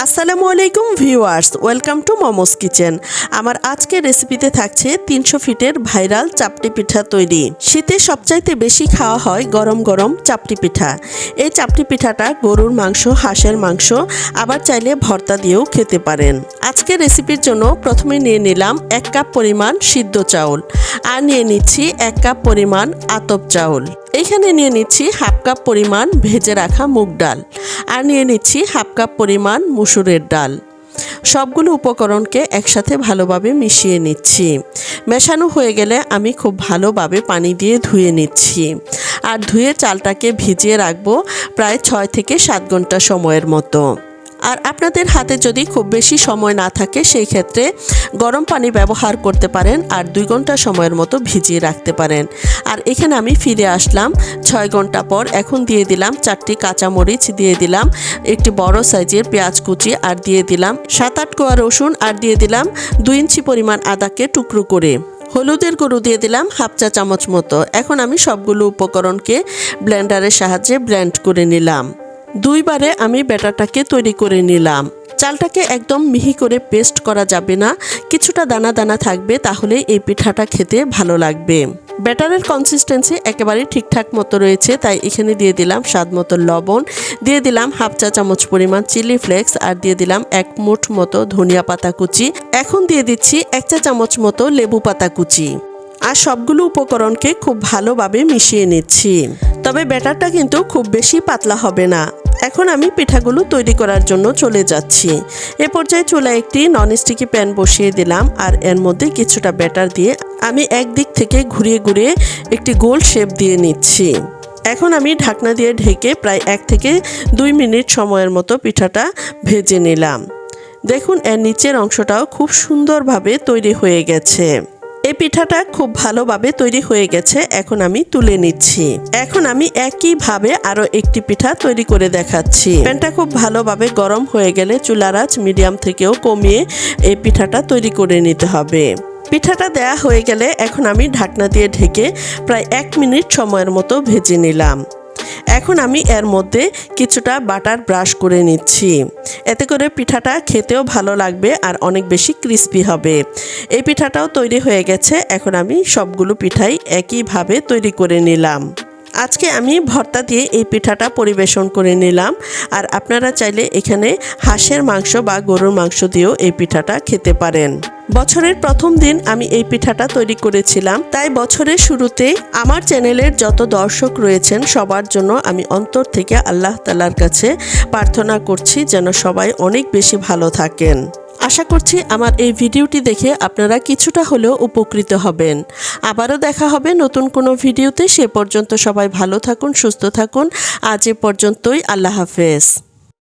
আসসালামু আলাইকুম viewers, welcome to momos kitchen. আমার আজকের রেসিপিতে থাকছে 300 ফিটের ভাইরাল চাপটি পিঠা তৈরি। শীতে সবচাইতে বেশি খাওয়া হয় গরম গরম চাপটি পিঠা। এই চাপটি পিঠাটা গরুর মাংস, হাঁসের মাংস, আবার চাইলে ভর্তা দিয়েও খেতে পারেন। আজকের রেসিপির জন্য প্রথমে নিয়ে নিলাম 1 কাপ পরিমাণ সিদ্ধ চাউল, আর নিয়ে নিচ্ছি 1 কাপ পরিমাণ আতপ চাউল। এখানে নিয়ে নিচ্ছি হাফ কাপ পরিমাণ ভেজে রাখা মুগ ডাল, আর নিয়ে নিচ্ছি হাফ কাপ পরিমাণ মুসুরের ডাল। সবগুলো উপকরণকে একসাথে ভালোভাবে মিশিয়ে নিচ্ছি। মেশানো হয়ে গেলে আমি খুব ভালোভাবে পানি দিয়ে ধুয়ে নিচ্ছি, আর ধুয়ে চালটাকে ভিজিয়ে রাখবো প্রায় 6 থেকে 7 ঘন্টা সময়ের মতো। আর আপনাদের হাতে যদি খুব বেশি সময় না থাকে সেই ক্ষেত্রে গরম পানি ব্যবহার করতে পারেন, আর 2 ঘন্টা সময়ের মতো ভিজিয়ে রাখতে পারেন। আর এখানে আমি ফিরে আসলাম 6 ঘন্টা পর। এখন দিয়ে দিলাম 4টি কাঁচামরিচ, দিয়ে দিলাম একটি বড় সাইজের পেঁয়াজ কুচি, আর দিয়ে দিলাম 7-8 কোয়া রসুন, আর দিয়ে দিলাম 2 ইঞ্চি পরিমাণ আদাকে টুকরো করে। হলুদের গুঁড়ো দিয়ে দিলাম হাফ চা চামচ মতো। এখন আমি সবগুলো উপকরণকে ব্লেন্ডারের সাহায্যে ব্লেন্ড করে নিলাম। 2 বারে আমি ব্যাটারটাকে তৈরি করে নিলাম। চালটাকে একদম মিহি করে পেস্ট করা যাবে না, কিছুটা দানা দানা থাকবে, তাহলে এই পিঠাটা খেতে ভালো লাগবে। ব্যাটারের কনসিস্টেন্সি একেবারে ঠিকঠাক মতো রয়েছে, তাই এখানে দিয়ে দিলাম স্বাদ মতো লবণ, দিয়ে দিলাম হাফ চা চামচ পরিমাণ চিলি ফ্লেক্স, আর দিয়ে দিলাম 1 মুঠ মতো ধনিয়া পাতা কুচি। এখন দিয়ে দিচ্ছি 1 চা চামচ মতো লেবু পাতা কুচি, আর সবগুলো উপকরণকে খুব ভালোভাবে মিশিয়ে নিচ্ছি। তবে ব্যাটারটা কিন্তু খুব বেশি পাতলা হবে না। এখন আমি পিঠাগুলো তৈরি করার জন্য চলে যাচ্ছি। এ পর্যায়ে চুলায় একটি ননস্টিকি প্যান বসিয়ে দিলাম, আর এর মধ্যে কিছুটা ব্যাটার দিয়ে আমি একদিক থেকে ঘুরিয়ে ঘুরিয়ে একটি গোল শেপ দিয়ে নিচ্ছি। এখন আমি ঢাকনা দিয়ে ঢেকে প্রায় 1 থেকে 2 মিনিট সময়ের মতো পিঠাটা ভেজে নিলাম। দেখুন, এর নিচের অংশটাও খুব সুন্দরভাবে তৈরি হয়ে গেছে। এই পিঠাটা খুব ভালোভাবে তৈরি হয়ে গেছে। এখন আমি তুলে নিচ্ছি। এখন আমি একইভাবে আরো একটি পিঠা তৈরি করে দেখাচ্ছি। প্যানটা খুব ভালোভাবে গরম হয়ে গেলে চুলার আঁচ মিডিয়াম থেকেও কমিয়ে এই পিঠাটা তৈরি করে নিতে হবে। পিঠাটা দেয়া হয়ে গেলে এখন আমি ঢাকনা দিয়ে ঢেকে প্রায় 1 মিনিট সময়ের মতো ভেজে নিলাম। এখন আমি এর মধ্যে কিছুটা বাটার ব্রাশ করে নিচ্ছি। এতে করে পিঠাটা খেতেও ভালো লাগবে, আর অনেক বেশি ক্রিস্পি হবে। এই পিঠাটাও তৈরি হয়ে গেছে। এখন আমি সবগুলো পিঠাই একইভাবে তৈরি করে নিলাম। আজকে আমি ভর্তা দিয়ে এই পিঠাটা পরিবেশন করে নিলাম, আর আপনারা চাইলে এখানে হাঁসের মাংস বা গরুর মাংস দিয়েও এই পিঠাটা খেতে পারেন। বছরের প্রথম দিন আমি এই পিঠাটা তৈরি করেছিলাম, তাই বছরের শুরুতে আমার চ্যানেলের যত দর্শক রয়েছেন সবার জন্য আমি অন্তর থেকে আল্লাহ তাআলার কাছে প্রার্থনা করছি যেন সবাই অনেক বেশি ভালো থাকেন। আশা করছি আমার এই ভিডিওটি দেখে আপনারা কিছুটা হলেও উপকৃত হবেন। আবারও দেখা হবে নতুন কোনো ভিডিওতে। সে পর্যন্ত সবাই ভালো থাকুন, সুস্থ থাকুন। আজ এ পর্যন্তই। আল্লাহ হাফেজ।